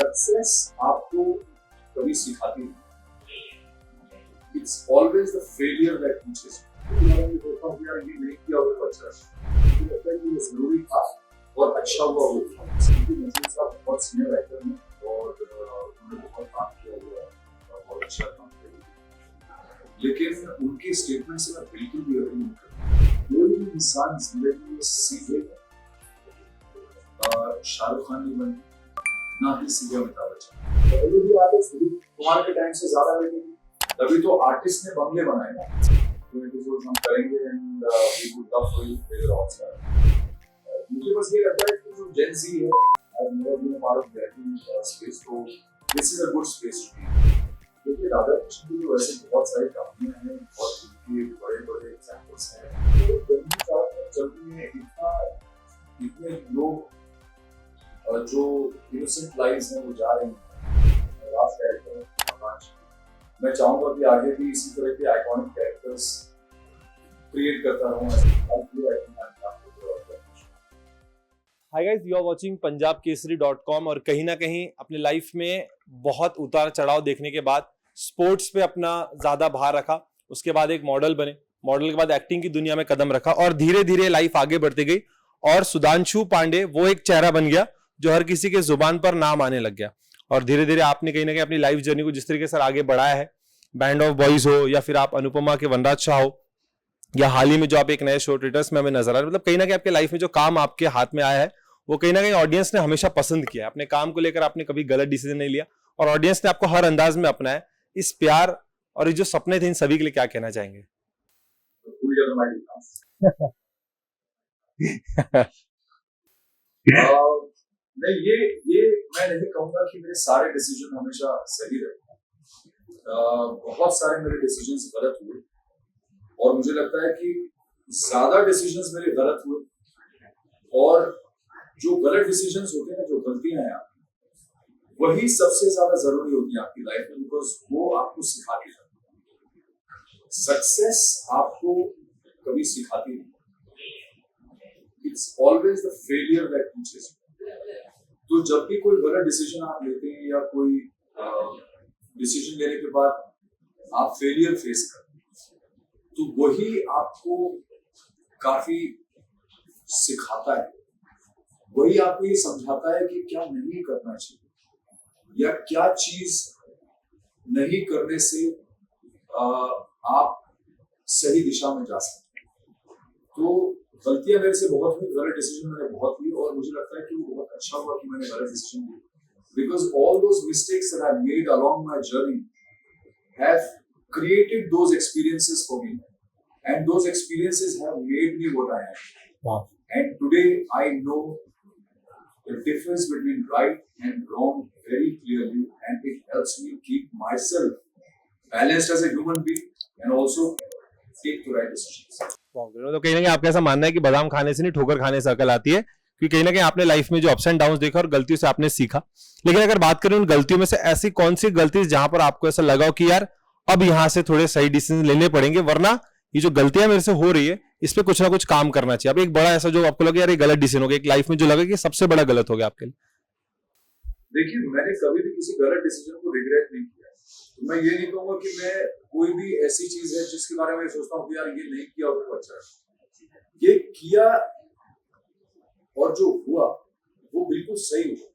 Success आपको कभी सिखाती नहीं, it's always the failure that teaches you. मैं सोचता हूँ यार ये नहीं किया होगा अच्छा, मुझे लगता है कि ये जरूरी था और अच्छा हुआ वो। नजीर साहब बहुत सीनियर राइटर हैं और उन्होंने बहुत काम किया हुआ है और बहुत अच्छा काम किया, लेकिन उनके स्टेटमेंट से मैं बिल्कुल भी अग्री नहीं करता। कोई भी इंसान जिंदगी में सीधे शाहरुख खान नहीं बने, ना ही सीधे अमिताभ बच्चन। पहले भी आर्टिस्ट कुमार के टाइम से ज्यादा बेटे, तभी तो आर्टिस्ट ने बंगले बनाए ना। तो एपिसोड हम करेंगे and we would love for you figure out sir. मुझे बस ये लगता है कि जो जेन ज़ी है, I am never been a part of that space, तो this is a good space to be. देखिए राधा कृष्ण की वैसे बहुत सारी कंपनियां हैं और उनके बड़े-बड़े एग्जांपल्स हैं। तो जल्दी साथ चलती है इतने लोग जो इनोसेंट लाइव्स हैं वो जा रही हैं। लास्ट कैरेक्टर मैं चाहूंगा कि आगे भी इसी तरह के आइकॉनिक कैरेक्टर्स क्रिएट करता रहूं। Hi guys, you are watching punjabkesari.com। और कहीं ना कहीं अपने लाइफ में बहुत उतार चढ़ाव देखने के बाद स्पोर्ट्स पे अपना ज्यादा भार रखा, उसके बाद एक मॉडल बने, मॉडल के बाद एक्टिंग की दुनिया में कदम रखा और धीरे धीरे लाइफ आगे बढ़ती गई और सुधांशु पांडे वो एक चेहरा बन गया जो हर किसी के जुबान पर नाम आने लग गया। और धीरे धीरे आपने कहीं ना कहीं अपनी लाइफ जर्नी को जिस तरीके से आगे बढ़ाया है, बैंड ऑफ बॉयज हो या फिर आप अनुपमा के वनराज शाह हो या हाल ही में जो आप एक नए शो ट्रेटर्स में हमें नजर आ रहे हैं, मतलब कहीं ना कहीं आपके लाइफ में जो काम आपके हाथ में आया है वो कहीं ना कहीं ऑडियंस ने हमेशा पसंद किया है। अपने काम को लेकर आपने कभी गलत डिसीजन नहीं लिया और ऑडियंस ने आपको हर अंदाज में अपनाया। इस प्यार और ये जो सपने थे इन सभी के लिए क्या कहना चाहेंगे? नहीं, ये मैं नहीं कहूंगा कि मेरे सारे डिसीजन हमेशा सही रहे। बहुत सारे मेरे डिसीजंस गलत हुए और मुझे लगता है कि ज्यादा डिसीजंस मेरे गलत हुए, और जो गलत डिसीजंस होते हैं, जो गलतियां हैं वही सबसे ज्यादा जरूरी होती है आपकी लाइफ में, बिकॉज वो आपको सिखाती है। सक्सेस आपको कभी सिखाती नहीं, it's always the failure that teaches you. तो जब भी कोई गलत डिसीजन आप लेते हैं या कोई डिसीजन लेने के बाद आप फेलियर फेस करते हैं, तो वही आपको काफी सिखाता है, वही आपको ये समझाता है कि क्या नहीं करना चाहिए या क्या चीज नहीं करने से आप सही दिशा में जा सकते हैं। तो गलतियां मेरे से बहुत हुई, गलत डिसीजन मैंने बहुत ली और मुझे लगता है कि वो बहुत अच्छा हुआ कि मैंने गलत डिसीजन लिया, because all those mistakes that I made along my journey have created those experiences for me and those experiences have made me what I am. And today I know the difference between right and wrong very clearly, and it helps me keep myself balanced as a human being and also take the right decisions. तो कहीं ना कहीं आपका ऐसा मानना है कि बादाम खाने से नहीं ठोकर खाने से अकल आती है, कि कहीं ना कहीं आपने लाइफ में जो अप्स एंड डाउन्स देखा और गलतियों से आपने सीखा। लेकिन अगर बात करें उन गलतियों में से ऐसी कौन सी गलती जहां पर आपको ऐसा लगा कि यार अब यहां से थोड़े सही डिसीजन लेने पड़ेंगे, वरना ये जो गलतियां मेरे से हो रही है इस पे कुछ ना कुछ काम करना चाहिए। अब एक बड़ा ऐसा जो आपको लगा यार ये गलत डिसीजन हो गया, एक लाइफ में जो लगा कि सबसे बड़ा गलत हो गया आपके लिए? देखिए, मैंने कभी भी किसी गलत डिसीजन को रिग्रेट नहीं किया। तो मैं ये नहीं कहूंगा कि मैं कोई भी ऐसी चीज है जिसके बारे में सोचता हूँ कि यार ये नहीं किया तो अच्छा है। ये किया और जो हुआ वो बिल्कुल सही हुआ,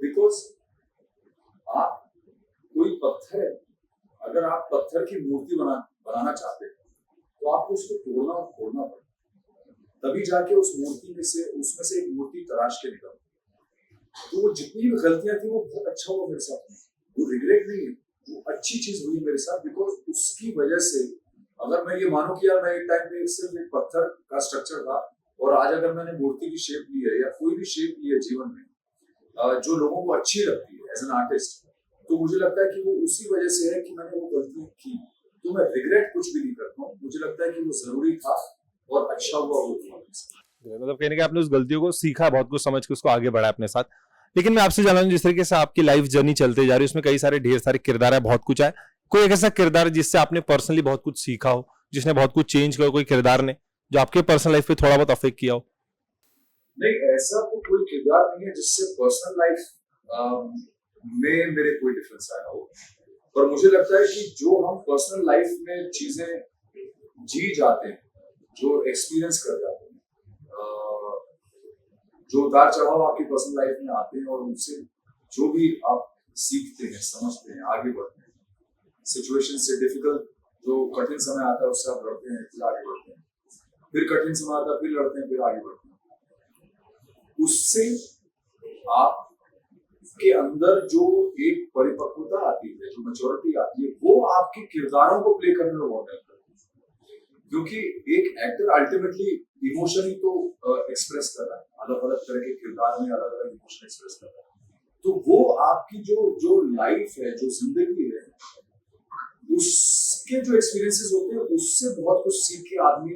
बिकॉज आप कोई पत्थर है, अगर आप पत्थर की मूर्ति बनाना चाहते हैं तो आपको उसको तोड़ना और फोड़ना पड़ेगा, तभी जाके उस मूर्ति में से उसमें से एक मूर्ति तराश के निकलती। तो वो जितनी भी गलतियां थी वो बहुत अच्छा हुआ मेरे साथ, वो रिग्रेट नहीं है, वो अच्छी चीज हुई मेरे साथ, बिकॉज उसकी वजह से अगर मैं ये मानूं कि यार मैं एक टाइम पे सिर्फ एक पत्थर का स्ट्रक्चर था और आज अगर मैंने मूर्ति की शेप ली है या कोई भी शेप ली है जीवन में जो लोगों को अच्छी लगती है एज एन आर्टिस्ट, तो मुझे लगता है कि वो उसी वजह से है कि मैंने वो गलतियां की। तो मैं रिग्रेट कुछ भी नहीं करता हूँ, मुझे लगता है कि वो जरूरी था और अच्छा हुआ वो हुआ। मतलब कहने का आपने उस गलतियों को सीखा, बहुत कुछ समझ के उसको आगे बढ़ाया अपने साथ। लेकिन मैं आपसे जानना हूं, जिस तरीके से आपकी लाइफ जर्नी चलते जा रही है उसमें कई सारे ढेर सारे किरदार है, बहुत कुछ है, कोई एक ऐसा किरदार जिससे आपने पर्सनली बहुत कुछ सीखा हो, जिसने बहुत कुछ चेंज किया, कोई किरदार ने जो आपके पर्सनल लाइफ पे थोड़ा बहुत अफेक्ट किया हो? नहीं, ऐसा तो कोई किरदार नहीं है जिससे पर्सनल लाइफ में मेरे कोई डिफरेंस आया हो, पर मुझे लगता है कि जो हम पर्सनल लाइफ में चीजें जी जाते हैं, जो एक्सपीरियंस कर जाते हैं, जो उतार चढ़ाव आपकी पर्सनल लाइफ में आते हैं और उनसे जो भी आप सीखते हैं, समझते हैं, आगे बढ़ते हैं, सिचुएशन से डिफिकल्ट जो कठिन समय आता है उससे आप लड़ते हैं, फिर आगे बढ़ते हैं, फिर कठिन समय आता है, फिर लड़ते हैं, फिर आगे बढ़ते हैं, उससे आपके अंदर जो एक परिपक्वता आती है, जो मैच्योरिटी आती है, वो आपके किरदारों को प्ले करने में बहुत हेल्प करती है। क्योंकि एक एक्टर अल्टीमेटली इमोशन ही तो एक्सप्रेस कर रहा है, अलग अलग तरह के किरदार में अलग अलग इमोशन एक्सप्रेस कर रहा है, तो वो आपकी जो लाइफ है, जो जिंदगी है, उसके जो एक्सपीरियंसेस होते हैं उससे बहुत कुछ सीख के आदमी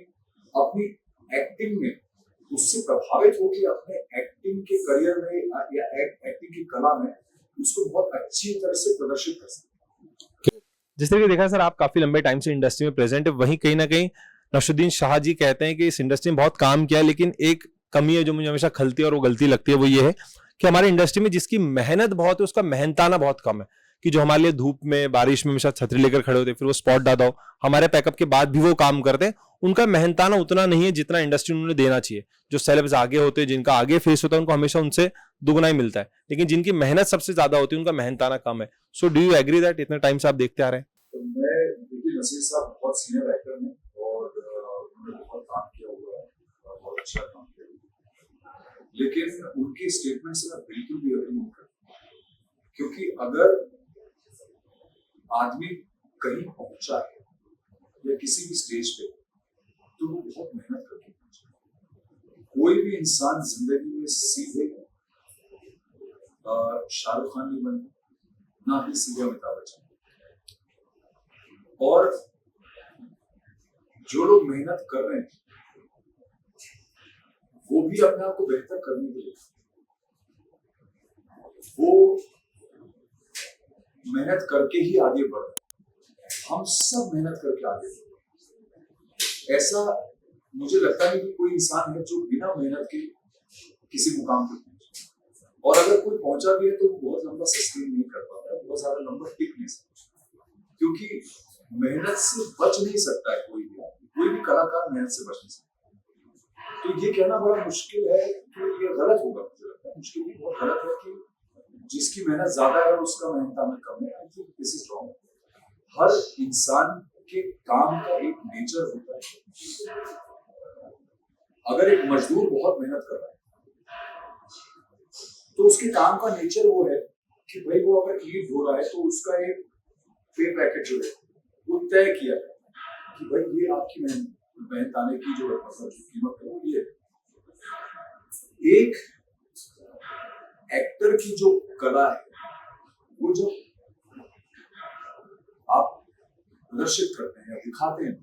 अपनी एक्टिंग में उससे प्रभावित होकर अपने एक्टिंग के करियर में या एक्टिंग की कला में उसको बहुत अच्छी तरह से प्रदर्शित कर सकते हैं। जिस तरीके देखा सर, आप काफी लंबे टाइम से इंडस्ट्री में प्रेजेंट है, वहीं कहीं ना कहीं नसरुद्दीन शाह जी कहते हैं कि इस इंडस्ट्री में बहुत काम किया है, लेकिन एक कमी है जो मुझे हमेशा खलती है और वो गलती लगती है, वो ये है कि हमारी इंडस्ट्री में जिसकी मेहनत बहुत है उसका मेहनताना बहुत कम है। कि जो हमारे लिए धूप में बारिश में हमेशा छतरी लेकर खड़े होते, फिर वो स्पॉट डादा हो, हमारे पैकअप के बाद भी वो काम करते हैं, उनका मेहनताना उतना नहीं है जितना इंडस्ट्री उन्होंने देना चाहिए। जो सेलेब्स आगे होते हैं, जिनका आगे फेस होता है, उनको हमेशा उनसे दुगना ही मिलता है, लेकिन जिनकी मेहनत सबसे ज्यादा होती है उनका मेहनताना कम है। So do you agree that इतने टाइम से आप देखते आ रहे हैं? तो मैं देखिए, नसीर साहब बहुत सीनियर एक्टर हैं और उन्होंने बहुत काम किया हुआ है, बहुत अच्छा काम किया हुआ है, लेकिन उनके स्टेटमेंट से मैं बिल्कुल भी एग्री नहीं करता, क्योंकि अगर आदमी कहीं पहुंचा है या किसी भी स्टेज पे, तो वो बहुत मेहनत करके पहुंचा। कोई भी इंसान जिंदगी में सीधे शाहरुख खान नहीं बनता, ना ही सीधे अमिताभ बच्चन। और जो लोग मेहनत कर रहे हैं वो भी अपने आप को बेहतर करने के लिए वो मेहनत करके ही आगे बढ़ रहे हैं। हम सब मेहनत करके आगे बढ़ रहे हैं। ऐसा मुझे लगता नहीं कि कोई इंसान है जो बिना मेहनत के किसी मुकाम पर पहुंचे, और अगर कोई पहुंचा भी है तो वो बहुत लंबा सस्टेन नहीं कर पाता है, बहुत ज्यादा लंबा टिक नहीं सकता, क्योंकि मेहनत से बच नहीं सकता है कोई भी कलाकार मेहनत से बच नहीं सकता। तो ये कहना बड़ा मुश्किल है कि ये गलत होगा, मुझे लगता है मुश्किल नहीं, बहुत गलत है कि जिसकी मेहनत ज्यादा है और उसका मेहनताना कम है। I think this is wrong. हर इंसान के काम का एक नेचर होता है। अगर एक मजदूर बहुत मेहनत कर रहा है तो उसके काम का नेचर वो है कि भाई वो अगर ईट ढो रहा है तो उसका एक पे पैकेट जो है वो तय किया है कि भाई ये आपकी मेहनताने की जो कीमत है वो ये है। एक एक्टर की जो कला है वो जब आप प्रदर्शित करते हैं या दिखाते हैं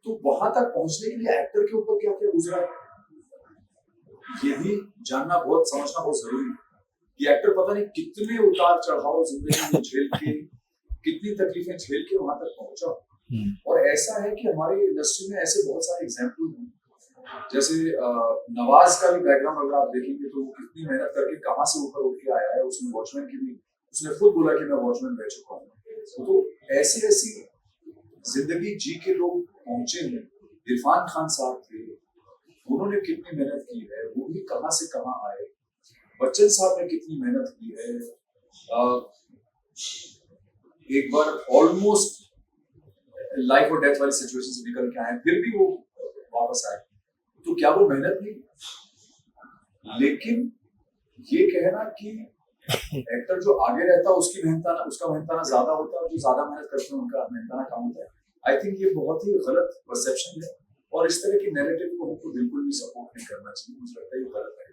तो वहां तक पहुंचने के लिए एक्टर के ऊपर क्या क्या गुजरा है ये भी जानना बहुत समझना बहुत जरूरी है कि एक्टर पता नहीं कितने उतार चढ़ाव जिंदगी में झेल के, कितनी तकलीफें झेल के वहां तक पहुंचा। और ऐसा है कि हमारी इंडस्ट्री में ऐसे बहुत सारे एग्जाम्पल हैं, जैसे नवाज का भी बैकग्राउंड अगर आप देखेंगे तो वो कितनी मेहनत करके कहाँ से ऊपर उठ के आया है। उसने वॉचमैन की भी, उसने खुद बोला कि मैं वॉचमैन रह चुका हूँ। तो ऐसी ऐसी जिंदगी जी के लोग पहुंचे हैं। इरफान खान साहब थे, उन्होंने कितनी मेहनत की है, वो भी कहाँ से कहाँ आए। बच्चन साहब ने कितनी मेहनत की है, एक बार ऑलमोस्ट लाइफ और डेथ वाली सिचुएशन से निकल के आए, फिर भी वो वापस आए। तो क्या वो मेहनत नहीं? लेकिन ये कहना कि एक्टर जो आगे रहता है उसका मेहनताना ज्यादा होता है और जो ज्यादा मेहनत करते हैं उनका मेहनताना कम होता है, आई थिंक ये बहुत ही गलत परसेप्शन है और इस तरह की नैरेटिव को हमको बिल्कुल भी सपोर्ट नहीं करना चाहिए। मुझे लगता है ये गलत है।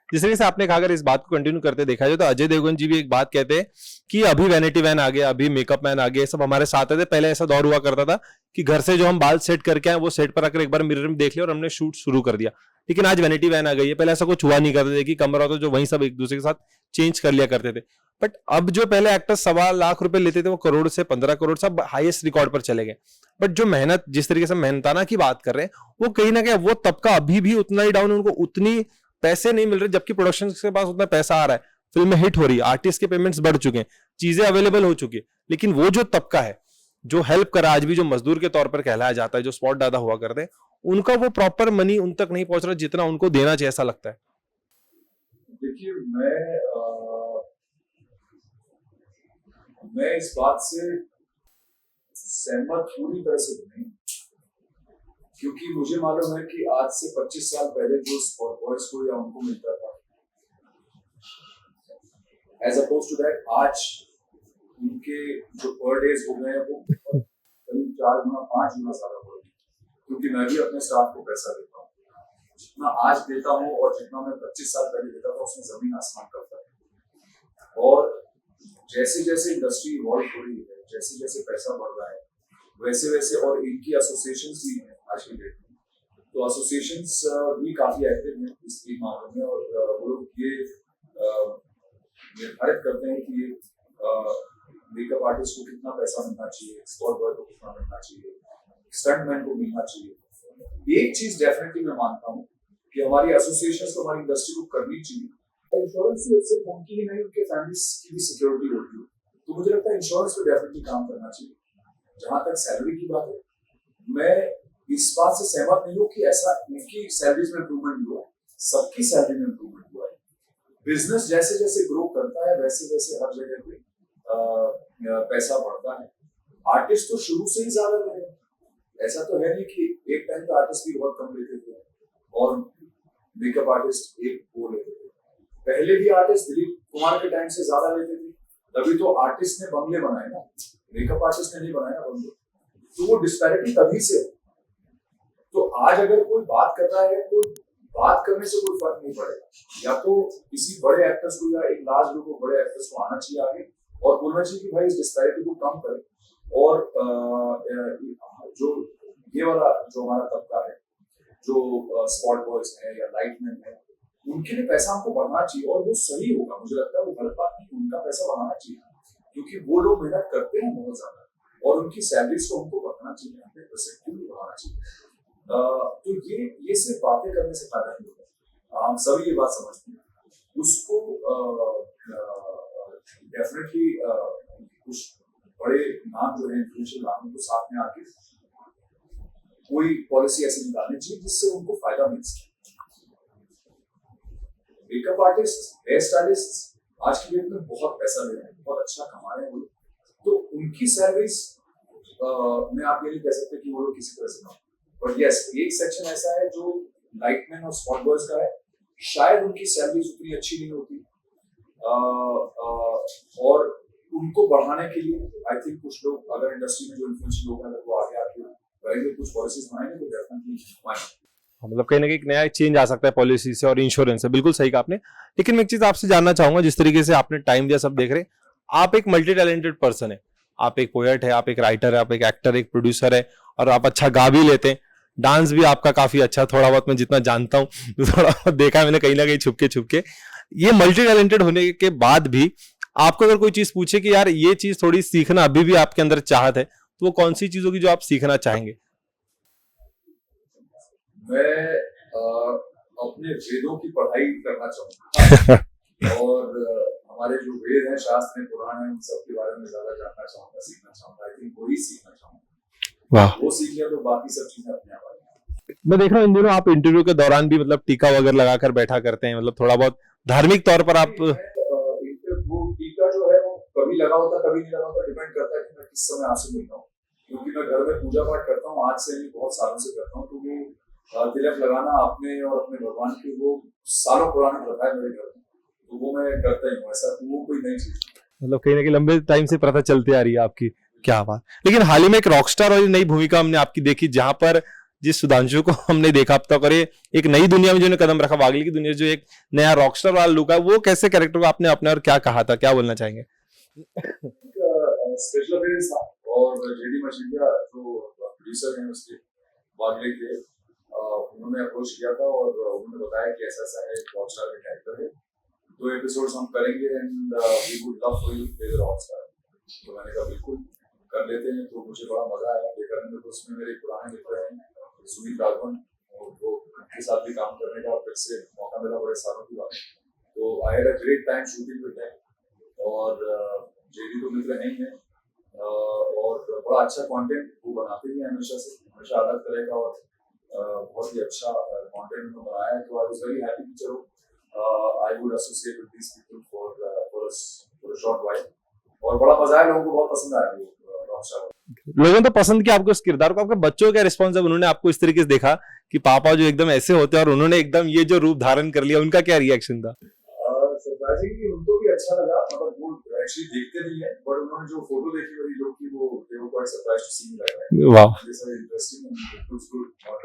जिस तरीके से आपने कहा, अगर इस बात को कंटिन्यू करते देखा जाए तो अजय देवगन जी भी एक बात कहते हैं कि अभी वैनिटी वैन आ गया, अभी मेकअप मैन आ गया, सब हमारे साथ आते। पहले ऐसा दौर हुआ करता था कि घर से जो हम बाल सेट करके आए वो सेट पर आकर एक बार मिरर में देख लिया और हमने शूट शुरू कर दिया। लेकिन आज वैनिटी वैन आ गई है, पहले ऐसा कुछ हुआ नहीं करते थे कि कमरा होता जो वहीं सब एक दूसरे के साथ चेंज कर लिया करते थे। बट अब जो पहले एक्टर 1.25 लाख रुपए लेते थे वो करोड़ से 15 करोड़ सब हाईएस्ट रिकॉर्ड पर चले गए। बट जो मेहनत, जिस तरीके से मेहनताना की बात कर रहे हैं, वो कहीं ना कहीं वो तबका अभी भी उतना ही डाउन, उनको उतनी पैसे नहीं मिल रहे, जबकि प्रोडक्शन के पास उतना पैसा आ रहा है, फिल्म हिट हो रही है, आर्टिस्ट के पेमेंट्स बढ़ चुके हैं, चीजें अवेलेबल हो चुकी है, लेकिन वो जो तबका है जो हेल्प करा, आज भी जो मजदूर के तौर पर कहलाया जाता है, जो स्पॉट दादा हुआ करते हैं, उनका वो प्रॉपर मनी उन तक नहीं पहुंच रहा जितना उनको देना चाहिए, ऐसा लगता है। देखिए, मैं इस बात से सहमत पूरी तरह से नहीं, क्योंकि मुझे मालूम है कि आज से 25 साल पहले जो स्पॉट बॉयज को या उनको मिलता था, एज अपोज टू दैट आज उनके जो पर डेज हो गए हैं वो करीब 4 गुना 5 गुना ज्यादा हो गए, क्योंकि मैं भी अपने स्टाफ को पैसा देता हूँ। जितना आज देता हूँ और जितना मैं 25 साल पहले देता था, उसमें जमीन आसमान का फर्क है। और जैसे जैसे इंडस्ट्री इवॉल्व हो रही है, जैसे जैसे पैसा बढ़ रहा है, वैसे वैसे, और इनकी एसोसिएशंस भी हैं आज की डेट में, तो एसोसिएशंस भी काफी एक्टिव हैं इस मामले में, और वो लोग ये निर्धारित करते हैं कि मेकअप आर्टिस्ट को कितना पैसा मिलना चाहिए, स्पॉट बॉय को कितना मिलना चाहिए, स्टंटमैन को मिलना चाहिए। एक चीज डेफिनेटली मैं मानता हूँ कि हमारी एसोसिएशंस को, हमारी इंडस्ट्री को करनी चाहिए। इंश्योरेंस सिर्फ उनकी ही नहीं, उनके फैमिलीज की भी सिक्योरिटी होती है, तो मुझे लगता है इंश्योरेंस पे डेफिनेटली काम करना चाहिए। जहां तक सैलरी की बात है, मैं इस बात से सहमत नहीं हूँ कि ऐसा उनकी सैलरीज में इंप्रूवमेंट हुआ, सबकी सैलरी में इंप्रूवमेंट हुआ है। बिजनेस जैसे जैसे ग्रो करता है, वैसे वैसे हर जगह पे पैसा बढ़ता है। आर्टिस्ट तो शुरू से ही ज्यादा रहे, ऐसा तो है नहीं कि एक टाइम पे आर्टिस्ट भी बहुत कम लेते थे और मेकअप आर्टिस्ट एक वो लेते थे। पहले भी आर्टिस्ट दिलीप कुमार के टाइम से ज्यादा लेते थे, तभी तो आर्टिस्ट ने बंगले बनाए ना, मेकअप आर्टिस्ट ने नहीं बनाया ना बंगले। तो वो डिस्पैरिटी तभी से। तो आज अगर कोई बात कर रहा है तो बात करने से कोई फर्क नहीं पड़ेगा, या तो किसी बड़े एक्टर्स को या एक लार्ज ग्रुप ऑफ बड़े एक्टर्स को आना चाहिए आगे और बोलना चाहिए कि भाई इस डिस्पैरिटी को कम करें, और जो ये वाला जो हमारा तबका है, जो स्पॉट बॉयज है या लाइटमैन है, उनके लिए पैसा हमको बढ़ना चाहिए, और वो सही होगा। मुझे लगता है वो गलत बात नहीं, उनका पैसा बढ़ाना चाहिए, क्योंकि वो लोग मेहनत करते हैं बहुत ज्यादा, और उनकी सैलरीज को हमको बढ़ाना चाहिए, 100% भी बढ़ाना चाहिए। तो ये सिर्फ बातें करने से फायदा नहीं होता, हम सभी ये बात समझते हैं। उसको डेफिनेटली कुछ बड़े नाम जो है, इन्फ्लुएंशियल नाम, उनको साथ में आके कोई पॉलिसी ऐसी निकालनी चाहिए जिससे उनको फायदा मिल सके। मेकअप आर्टिस्ट, हेयर स्टाइलिस्ट आज की डेट में बहुत पैसा ले रहे हैं, बहुत अच्छा कमा रहे हैं वो लोग, तो उनकी सैलरीज में आप ये नहीं कह सकते कि वो लोग किसी तरह से कम। बट यस, एक सेक्शन ऐसा है जो लाइटमैन और स्पॉट बॉयज का है, शायद उनकी सैलरीज उतनी अच्छी नहीं होती, और उनको बढ़ाने के लिए आई थिंक कुछ लोग, अगर इंडस्ट्री में जो इन्फ्लुएंशियल लोग हैं, अगर वो आगे आके वही कुछ पॉलिसीज बनाएंगे तो डेफिनेटली फाइन। मतलब कहीं ना कहीं एक नया चेंज आ सकता है पॉलिसी से और इंश्योरेंस से, बिल्कुल सही कहा आपने। लेकिन मैं एक चीज आपसे जानना चाहूंगा, जिस तरीके से आपने टाइम दिया, सब देख रहे हैं, आप एक मल्टी टैलेंटेड पर्सन है, आप एक पोएट है, आप एक राइटर है, आप एक एक्टर, एक प्रोड्यूसर है, और आप अच्छा गा भी लेते हैं, डांस भी आपका काफी अच्छा, थोड़ा बहुत मैं जितना जानता हूँ थोड़ा बहुत देखा है मैंने कहीं ना कहीं छुपके छुपके। ये मल्टी टैलेंटेड होने के बाद भी आपको अगर कोई चीज पूछे कि यार ये चीज थोड़ी सीखना अभी भी आपके अंदर चाहत है, तो वो कौन सी चीज होगी जो आप सीखना चाहेंगे? मैं अपने वेदों की पढ़ाई करना चाहूंगा और हमारे जो वेद हैं, शास्त्र हैं, पुराण हैं, उन सब के बारे में ज्यादा जानना चाहूंगा, सीखना चाहूंगा। आई थिंक वही सीखना चाहूंगा। वाह, वो सीख लिया तो बाकी सब चीजें अपने आप आएंगी। मैं देख रहा हूँ इन दिनों आप इंटरव्यू के दौरान भी मतलब टीका वगैरह लगाकर बैठा करते हैं, मतलब थोड़ा बहुत धार्मिक तौर पर आप। वो टीका जो है वो कभी लगा होता, कभी नहीं लगा होता, डिपेंड करता है कि मैं किस समय आपसे मिलता हूँ, क्योंकि मैं घर में पूजा पाठ करता हूँ, आज से नहीं बहुत सालों से करता हूँ, तो वो तिलक लगाना अपने और अपने भगवान की वो सालों पुरानी प्रथा है मेरे घर में, तो वो मैं करता ही हूँ। ऐसा वो कोई नई चीज, मतलब कहीं ना कहीं लंबे टाइम से प्रथा चलती आ रही है आपकी, क्या बात। लेकिन हाल ही में एक रॉकस्टार वाली नई भूमिका हमने आपकी देखी, जहां पर जिस सुधांशु को हमने देखा अब तक, और ये एक नई दुनिया में जो कदम रखा, वागली की दुनिया, जो एक नया रॉकस्टार वाला लुक है, वो कैसे कैरेक्टर को आपने अपने और क्या कहा था, क्या बोलना चाहेंगे? स्पेशल अपीयरेंस था, और जेडी मशीनिया जो प्रोड्यूसर हैं उसके, वागले के, उन्होंने अप्रोच किया था और उन्होंने बताया कि ऐसा ऐसा है, रॉकस्टार का कैरेक्टर है, 2 एपिसोड्स हम करेंगे and we would love for you to play the rockstar. तो मैंने कहा बिल्कुल कर लेते हैं, तो मुझे बड़ा मजा आया ये करने में। तो उसमें मेरे पुराने मित्र हैं सुनील राघवन, और वो के साथ भी काम करने का फिर से मौका मिला बड़े सालों के बाद। तो I had a great time shooting with them. और जेडी तो मित्र हैं ही हैं, और बड़ा अच्छा कंटेंट वो बनाते हैं हमेशा अलग तरह का, और बहुत ही अच्छा कंटेंट उन्होंने बनाया है। तो आई वाज वेरी हैप्पी कि चलो I would associate with these people for a short while. और बड़ा मजा आया, लोगों को बहुत पसंद आया ये रॉकस्टार। लोगों ने तो पसंद किया आपको इस किरदार को। आपके बच्चों का क्या रिस्पॉन्स जब उन्होंने आपको इस तरीके से देखा कि पापा जो एकदम ऐसे होते हैं और उन्होंने एकदम ये जो रूप धारण कर लिया, उनका क्या रिएक्शन था? सरप्राइजिंगली उनको भी अच्छा लगा, मतलब वो एक्चुअली देखते नहीं है, बट उन्होंने जो फोटो देखी मेरी लोग की, वो they were quite surprised to see me like that. वाह, this is interesting and it looks good और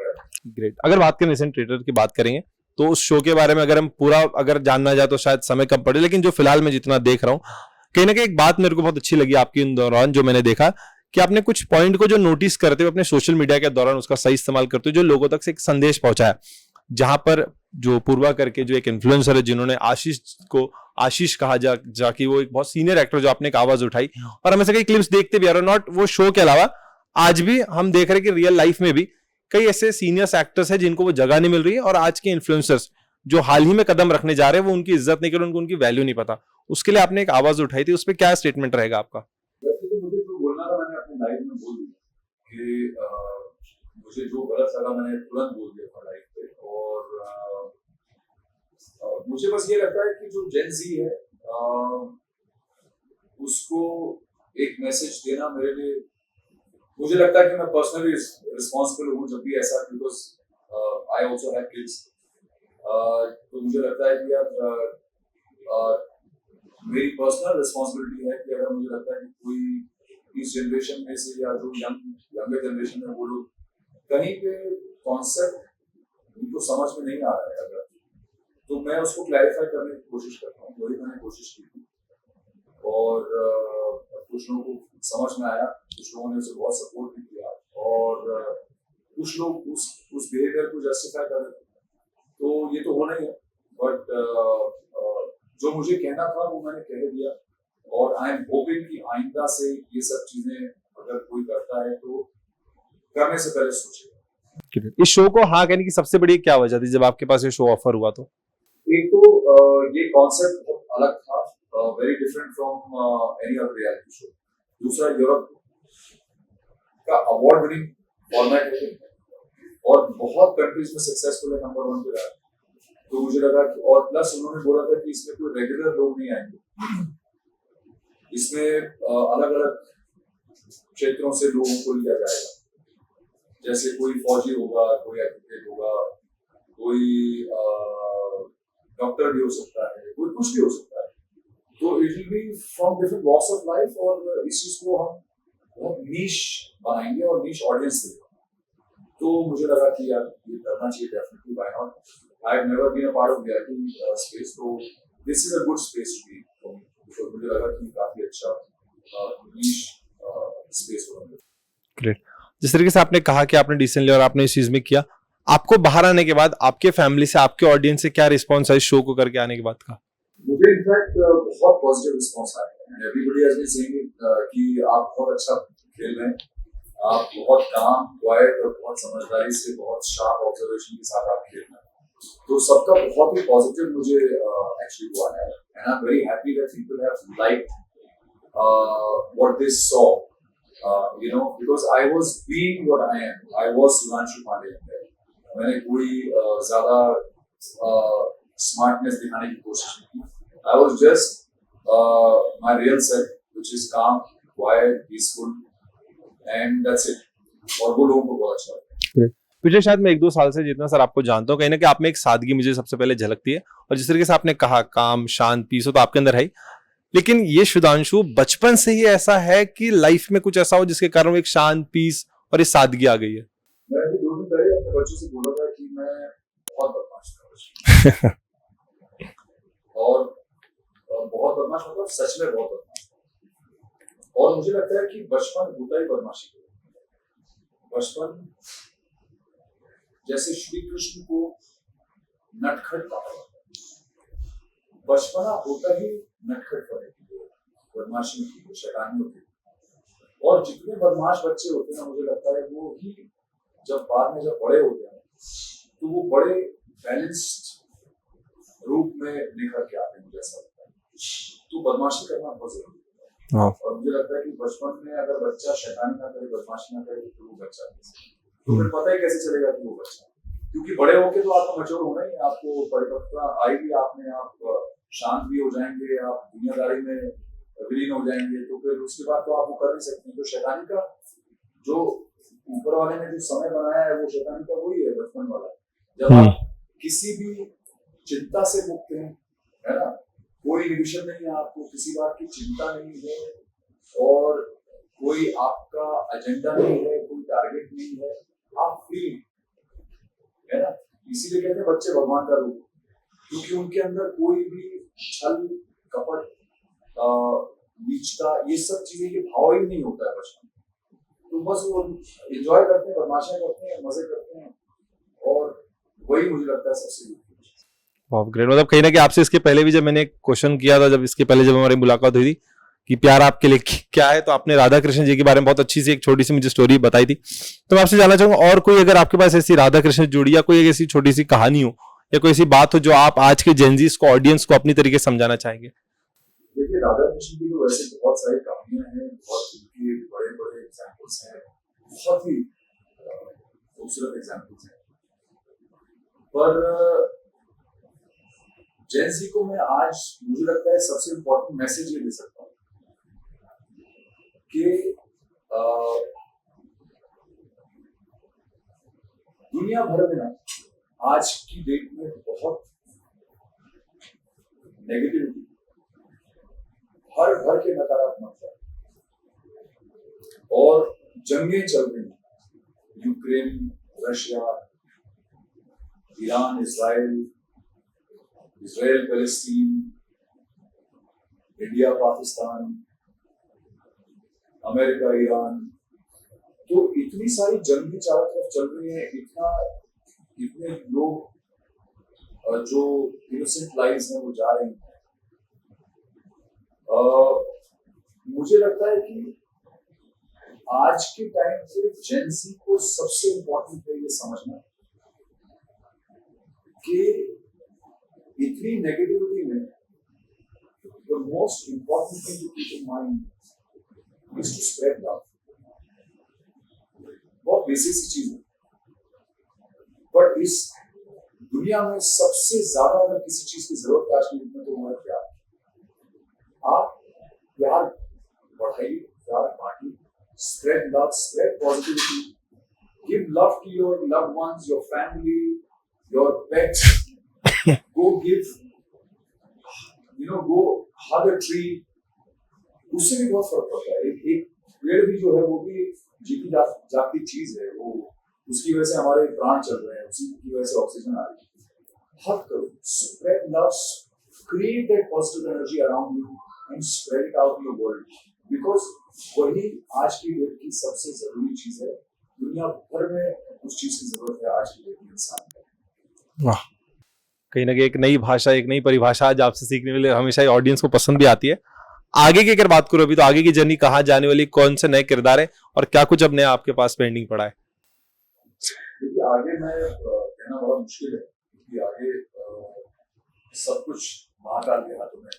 ग्रेट। अगर बात करें रिसेंट ट्रेलर की बात करेंगे तो उस शो के बारे में अगर हम पूरा अगर जानना जाए तो शायद समय कम पड़े, लेकिन जो फिलहाल मैं जितना देख रहा हूँ, कहीं ना कहीं एक बात मेरे को बहुत अच्छी लगी आपकी इन दौरान जो मैंने देखा कि आपने कुछ पॉइंट को जो नोटिस करते हुए अपने सोशल मीडिया के दौरान उसका सही इस्तेमाल करते हुए जो लोगों तक से एक संदेश पहुंचाया, जहां पर जो पूर्वा करके जो एक इन्फ्लुएंसर है जिन्होंने आशीष को आशीष कहा जाकि वो एक बहुत सीनियर एक्टर जो आपने एक आवाज उठाई, और हम ऐसे कई क्लिप्स देखते भी, और नॉट वो शो के अलावा आज भी हम देख रहे हैं कि रियल लाइफ में भी कई ऐसे सीनियर्स एक्टर्स हैं जिनको वो जगह नहीं मिल रही है, और आज के इन्फ्लुएंसर्स जो हाल ही में कदम रखने जा रहे हैं वो उनकी इज्जत नहीं कर रहे, उनको उनकी वैल्यू नहीं पता। उसके लिए आपने एक आवाज उठाई थी, उस पर क्या स्टेटमेंट रहेगा आपका? वैसे तो मुझे जो बोलना था मैंने अपनी लाइफ में बोल दिया कि मुझे जो गलत लगा मैंने तुरंत बोल दिया था लाइफ पे। और मुझे बस ये लगता है कि जो जेन ज़ी है उसको एक मैसेज देना मेरे लिए, मुझे लगता है कि मैं पर्सनली रिस्पॉन्सिबल हूँ जब भी ऐसा, because I also have kids. तो मुझे लगता है कि यार मेरी पर्सनल रिस्पॉन्सिबिलिटी है कि अगर मुझे लगता है कि कोई इस जनरेशन में से या जो यंगर जनरेशन है वो लोग कहीं पे कॉन्सेप्ट उनको समझ में नहीं आ रहा है अगर, तो मैं उसको क्लैरिफाई करने की कोशिश करता हूँ। वही मैंने कोशिश की थी, और कुछ लोगों को समझ में आया, कुछ लोगों ने उसे बहुत सपोर्ट भी किया, और कुछ लोग उस बिहेवियर को जस्टिफाई कर रहे थे। तो ये तो होना ही है, बट जो मुझे कहना था वो मैंने कह दिया, और आई एम होपिंग कि आइंदा से ये सब चीजें अगर कोई करता है तो करने से पहले सोचे। इस शो को हाँ कहने की सबसे बड़ी क्या वजह थी जब आपके पास ये शो ऑफर हुआ? तो एक तो ये कॉन्सेप्ट बहुत अलग था, very different from any other reality show. दूसरा, यूरोप का अवार्ड विनिंग फॉर्मेट है और बहुत कंट्रीज में सक्सेसफुल है, नंबर 1 पे रहा है। तो मुझे लगा कि, और प्लस उन्होंने बोला था कि इसमें कोई रेगुलर लोग नहीं आएंगे, इसमें अलग अलग क्षेत्रों से लोगों को लिया जाएगा, जैसे कोई फौजी होगा, कोई एडवोकेट होगा, कोई डॉक्टर भी हो सकता है, कोई कुछ भी हो सकता है। तो it will be from different walks of life, और इस चीज को हम बहुत नीश बनाएंगे और नीश ऑडियंस देंगे। तो मुझे लगा कि यार ये करना चाहिए, definitely, why not. I have never been a part of reality space, तो this is a good space to be for me. तो मुझे लगा कि काफी अच्छा नीश स्पेस होगा। ग्रेट। जिस तरीके से आपने कहा कि आपने डिसेंटली और आपने इस चीज में किया, आपको बाहर आने के बाद आपके फैमिली से, आपके ऑडियंस से क्या रिस्पॉन्स है इस शो को करके आने के बाद का? मुझे इनफैक्ट बहुत पॉजिटिव रिस्पॉन्स आया है। एवरीबॉडी हैज बीन सेइंग कि आप बहुत अच्छा खेल रहे हैं, आप बहुत काम, क्वाइट और बहुत समझदारी से, बहुत शार्प ऑब्जर्वेशन के साथ आप खेल रहे हैं। तो सबका बहुत ही पॉजिटिव मुझे एक्चुअली हुआ है, and I am very happy that people have liked what they saw, you know, because I was being what I am. I was Sudhanshu Pandey. मैंने कोई ज़्यादा स्मार्टनेस दिखाने की कोशिश नहीं की। I was just my real self, which is calm, quiet, peaceful, and that's it. और वो लोगों को बहुत अच्छा लगता है। पिछले शायद मैं 1-2 साल से जितना सर आपको जानता हूँ, कहीं ना कहीं आप में एक सादगी मुझे सबसे पहले झलकती है, और जिस तरीके से आपने कहा काम, शांत, पीस हो तो आपके अंदर है ही। लेकिन ये सुधांशु बचपन से ही ऐसा है कि लाइफ में कुछ ऐसा हो जिसके कारण वो एक शांत, पीस और इस सादगी आ गई है? मैं अभी 2 दिन पहले अपने बच्चों से बोला था कि मैं बहुत बदमाश था और बहुत बदमाश, मतलब सच में बहुत बदमाश। और मुझे लगता है कि बचपन होता ही बदमाशी के लिए। बचपन जैसे श्री कृष्ण को नटखट कहा जाता है, बचपना होता ही नटखट होने के लिए, बदमाशी के लिए, शैतानियों के लिए। और जितने बदमाश बच्चे होते हैं, मुझे लगता है वो ही जब बाद में जब बड़े होते हैं तो वो बड़े बैलेंस्ड रूप में निखर के आते हैं, मुझे ऐसा लगता है। तो बदमाशी करना बहुत जरूरी है, और मुझे लगता है कि बचपन में अगर बच्चा शैतानी ना करे, बदमाशी ना करे, तो वो बच्चा कैसे, तो फिर पता ही कैसे चलेगा कि वो बच्चा, क्योंकि बड़े होके तो आपको मैच्योर होना ही है, आपको परिपक्वता आएगी, आपने आप शांत भी हो जाएंगे, आप दुनियादारी में विलीन हो जाएंगे, तो फिर उसके बाद तो आप वो कर नहीं सकते। तो शैतानी का जो ऊपर वाले ने जो समय बनाया है, वो शैतानी का वही है, बचपन वाला, जब आप किसी भी चिंता से मुक्त हैं, है ना, कोई इन्हिबिशन नहीं है, आपको किसी बात की चिंता नहीं है, और कोई आपका एजेंडा नहीं है, कोई टारगेट नहीं है, आप फ्री है ना। इसीलिए कहते हैं बच्चे भगवान का रूप, क्योंकि उनके अंदर कोई भी छल कपट नीचता ये सब चीजें, ये भाव ही नहीं होता है बचपन। तो बस वो एंजॉय करते हैं, बदमाशियां करते हैं, मजे करते हैं, और वही मुझे लगता है सबसे बहुत ग्रेट। मतलब कहीं ना कहीं आपसे इसके पहले भी जब मैंने क्वेश्चन किया था, जब इसके पहले जब हमारी मुलाकात हुई थी कि प्यार आपके लिए क्या है, तो आपने राधा कृष्ण जी के बारे में बहुत अच्छी सी एक छोटी सी मुझे स्टोरी बताई थी। तो मैं आपसे जानना चाहूंगा, और कोई अगर आपके पास ऐसी राधा कृष्ण जुड़ी या कोई ऐसी छोटी सी कहानी हो या कोई ऐसी बात हो जो आप आज के जेनजीज को, ऑडियंस को अपनी तरीके से समझाना चाहेंगे? देखिए, राधा कृष्ण की तो वैसे बहुत सारी कहानियां हैं, बहुत बड़े बड़े एग्जाम्पल्स हैं, बहुत ही खूबसूरत एग्जाम्पल्स हैं, पर जेनजी को मैं आज मुझे लगता है सबसे इम्पोर्टेंट मैसेज ये दे सकता हूँ कि दुनिया भर में ना आज की डेट में बहुत नेगेटिविटी, हर घर के नकारात्मकता, और जंगें चल रही हैं, Ukraine, Russia, Iran, Israel, Palestine, India, Pakistan, America, Iran, तो इतनी सारी जंगें चारों तरफ चल रही हैं, इतने लोग जो इनोसेंट लाइव्स हैं वो जा रही हैं। मुझे लगता है कि आज के टाइम पे जेनजी को सबसे इम्पोर्टेंट है ये समझना कि इतनी नेगेटिविटी में the most important thing to keep in mind is to spread love. बहुत बेसिक सी चीज है, बट इस दुनिया में सबसे ज्यादा अगर किसी चीज की जरूरत है आज की डेट में, तो वो है प्यार। आप प्यार बढ़ाइए, प्यार बांटिए, spread love, spread positivity, give love to your loved ones, your family, your pets. Go give, go hug a tree. उससे भी बहुत फर्क पड़ता है। एक पेड़ भी जो है वो भी जीती जागती चीज है, वो उसकी वजह से हमारे प्राण चल रहे हैं, उसी की वजह से ऑक्सीजन आ रही है। हग करो, spread love, create that positive energy around you and spread it out in the world, because वही आज की डेट की सबसे जरूरी चीज है। दुनिया भर में उस चीज की जरूरत है आज की डेट में इंसान को। वाह, कहीं ना कहीं एक नई भाषा, एक नई परिभाषा आज आपसे सीखने के लिए हमेशा ही ऑडियंस को पसंद भी आती है। आगे की अगर बात करो अभी, तो आगे की जर्नी कहाँ जाने वाली, कौन से नए किरदार है और क्या कुछ अब नया आपके पास पेंडिंग पड़ा है? देखिए, आगे मैं कहना बड़ा मुश्किल है, क्योंकि आगे सब कुछ महाकाल के हाथों में,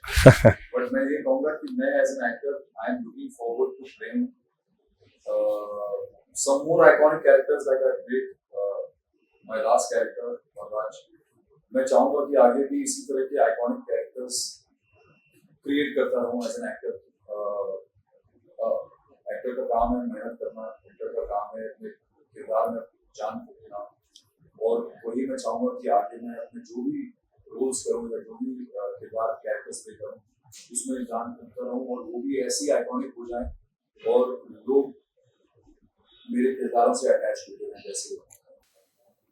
बट मैं ये कहूंगा कि मैं as an actor I am looking forward to playing some more iconic characters like I played my last character Vanraj. मैं चाहूंगा कि आगे भी इसी तरह के आइकॉनिक कैरेक्टर्स क्रिएट करता रहूं एज एन एक्टर। एक्टर का काम है मेहनत करना, एक्टर का काम है अपने किरदार में जान फूकना, और वही मैं चाहूंगा कि आगे मैं अपने जो भी रोल्स करूं या जो भी किरदार कैरेक्टर्स प्ले करूं उसमें जान फूकता रहूं, और वो भी ऐसी आइकॉनिक हो जाए और लोग मेरे किरदारों से अटैच होते हैं जैसे।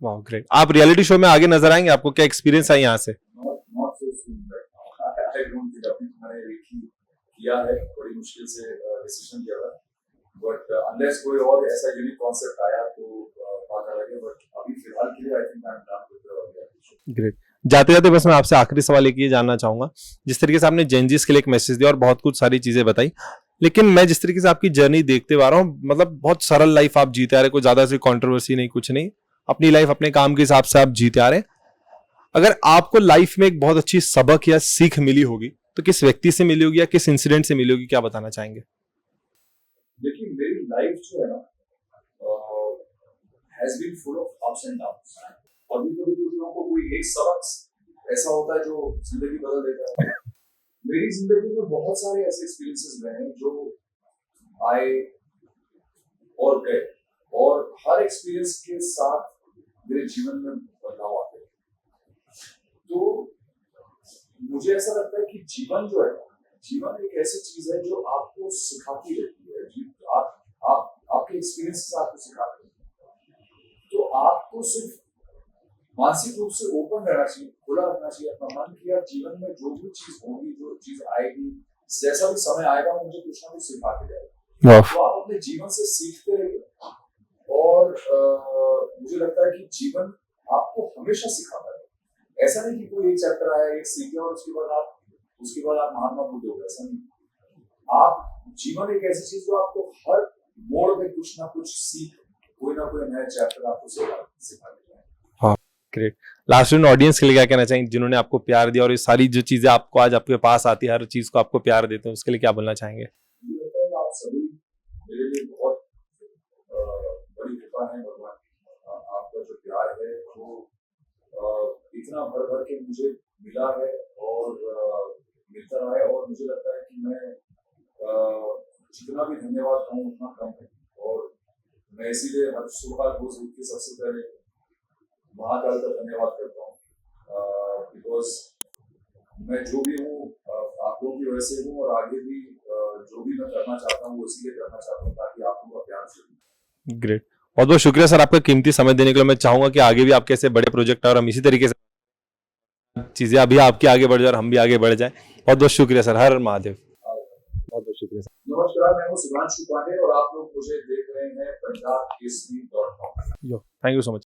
वाह, ग्रेट। आप रियलिटी शो में आगे नजर आएंगे? आपको क्या एक्सपीरियंस है यहाँ से? Not so soon right now, I don't think. अभी मैंने एक ही किया है, बड़ी मुश्किल से डिसीजन लिया था, बट अनलेस कोई और ऐसा यूनिक कॉन्सेप्ट आया तो बात अलग है, बट अभी फिलहाल के लिए I think I am done with the reality show. Great. जाते जाते बस मैं आपसे आखिरी सवाल एक ये जानना चाहूंगा, जिस तरीके से आपने जेनजीज के लिए एक मैसेज दिया और बहुत कुछ सारी चीजें बताई, लेकिन मैं जिस तरीके से आपकी जर्नी देखते आ रहा हूँ, मतलब बहुत सरल लाइफ आप जीते आ रहे, कोई ज्यादा सी कंट्रोवर्सी नहीं, कुछ नहीं, अपनी लाइफ अपने काम के हिसाब से आप जीते आ रहे हैं। अगर आपको लाइफ में एक बहुत अच्छी सबक या सीख मिली होगी तो किस व्यक्ति से मिली होगी या किस इंसिडेंट से मिली होगी, क्या बताना चाहेंगे? देखिए मेरी लाइफ जो है ना has been full of ups and downs. कभी कभी कुछ लोगों को कोई एक सबक ऐसा होता है जो जिंदगी बदल देता है। मेरी जिंदगी में बहुत सारे ऐसे एक्सपीरियंसेस रहे हैं जो आए और गए, और हर एक्सपीरियंस के साथ मेरे जीवन में बदलाव आते हैं। तो मुझे ऐसा लगता है कि जीवन जो है, जीवन एक ऐसी चीज है जो आपको सिखाती रहती है। आपके एक्सपीरियंस आपको सिखाते हैं। तो आपको सिर्फ मानसिक रूप से ओपन रहना चाहिए, खुला रखना चाहिए अपना मन कि यार जीवन में जो भी चीज होगी, जो चीज आएगी, जैसा भी समय आएगा, मुझे कुछ ना कुछ सिखा के जाएगा। तो आप अपने जीवन से सीखते रहिए, और मुझे लगता है कि जीवन आपको हमेशा सिखाता है। ऐसा नहीं कि कोई एक चैप्टर आया, एक सीखे और उसके बाद आप महात्मा बुद्ध हो गए, ऐसा नहीं। आप जीवन एक ऐसी चीज जो आपको हर मोड़ में कुछ ना कुछ सीख, कोई ना कोई नया चैप्टर आपको सिखा देता है। हाँ, ग्रेट। लास्ट में ऑडियंस के लिए क्या कहना चाहेंगे जिन्होंने आपको प्यार दिया और ये सारी जो चीजें आपको आज आपके पास आती है, हर चीज को आपको प्यार देते हैं, उसके लिए क्या बोलना चाहेंगे? आप सभी मेरे लिए बहुत बड़ी कृपा है भगवान की। आपका जो प्यार है वो इतना भर भर के मुझे मिला है और मिलता रहा है, और मुझे लगता है कि मैं जितना भी धन्यवाद कहूँ उतना कम है। और मैं इसीलिए हर सुबह रोज उठ के सबसे पहले महाकाल का धन्यवाद करता हूँ, बिकॉज मैं जो भी हूँ आप लोगों की वजह से हूँ, और आगे भी जो भी मैं करना चाहता हूँ वो इसीलिए करना चाहता हूँ ताकि आप लोगों का प्यार से। ग्रेट, बहुत बहुत शुक्रिया सर आपका कीमती समय देने के लिए। मैं चाहूंगा कि आगे भी आपके ऐसे बड़े प्रोजेक्ट और हम इसी तरीके से चीजें अभी आपकी आगे बढ़ जाए और हम भी आगे बढ़ जाए। बहुत बहुत शुक्रिया सर, हर महादेव। बहुत बहुत शुक्रिया सर। नमस्कार, मैं हूँ सुभांशु पांडे और आप लोग मुझे देख रहे हैं पंजाब केसरी.com। Thank you so much.